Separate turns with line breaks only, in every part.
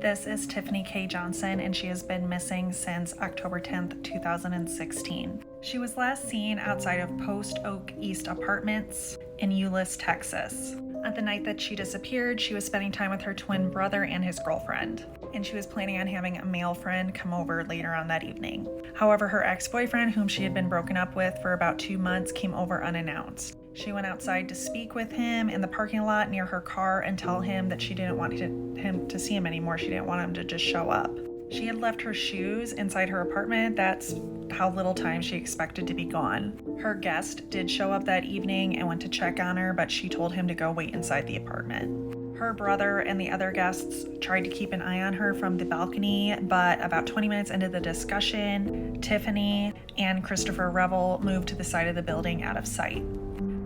This is Typhenie Kay Johnson, and she has been missing since October 10th, 2016. She was last seen outside of Post Oak East Apartments in Euless, Texas. On the night that she disappeared, she was spending time with her twin brother and his girlfriend, and she was planning on having a male friend come over later on that evening. However, her ex-boyfriend, whom she had been broken up with for about 2 months, came over unannounced. She went outside to speak with him in the parking lot near her car and tell him that she didn't want him to see him anymore. She didn't want him to just show up. She had left her shoes inside her apartment. That's how little time she expected to be gone. Her guest did show up that evening and went to check on her, but she told him to go wait inside the apartment. Her brother and the other guests tried to keep an eye on her from the balcony, but about 20 minutes into the discussion, Typhenie and Christopher Revel moved to the side of the building out of sight.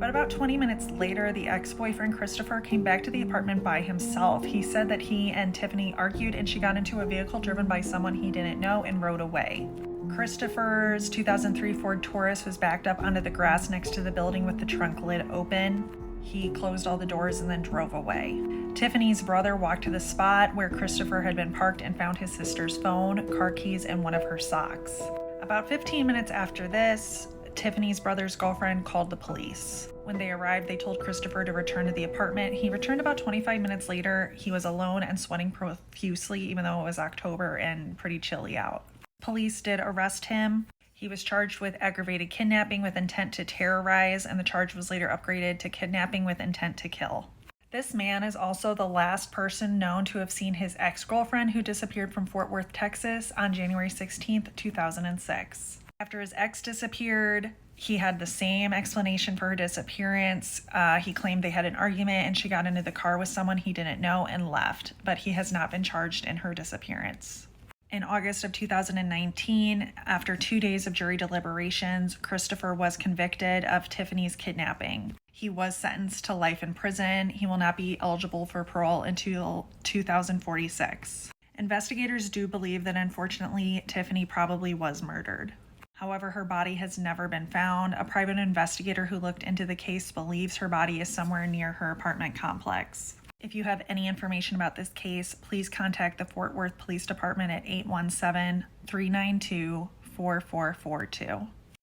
But about 20 minutes later, the ex-boyfriend Christopher came back to the apartment by himself. He said that he and Typhenie argued and she got into a vehicle driven by someone he didn't know and rode away. Christopher's 2003 Ford Taurus was backed up onto the grass next to the building with the trunk lid open. He closed all the doors and then drove away. Typhenie's brother walked to the spot where Christopher had been parked and found his sister's phone, car keys, and one of her socks. About 15 minutes after this, Typhenie's brother's girlfriend called the police. When they arrived, they told Christopher to return to the apartment. He returned about 25 minutes later. He was alone and sweating profusely, even though it was October and pretty chilly out. Police did arrest him. He was charged with aggravated kidnapping with intent to terrorize, and the charge was later upgraded to kidnapping with intent to kill. This man is also the last person known to have seen his ex-girlfriend, who disappeared from Fort Worth, Texas on January 16th, 2006. After his ex disappeared, he had the same explanation for her disappearance. He claimed they had an argument and she got into the car with someone he didn't know and left, but he has not been charged in her disappearance. In August of 2019, after 2 days of jury deliberations, Christopher was convicted of Typhenie's kidnapping. He was sentenced to life in prison. He will not be eligible for parole until 2046. Investigators do believe that unfortunately Typhenie probably was murdered. However, her body has never been found. A private investigator who looked into the case believes her body is somewhere near her apartment complex. If you have any information about this case, please contact the Fort Worth Police Department at 817-392-4442.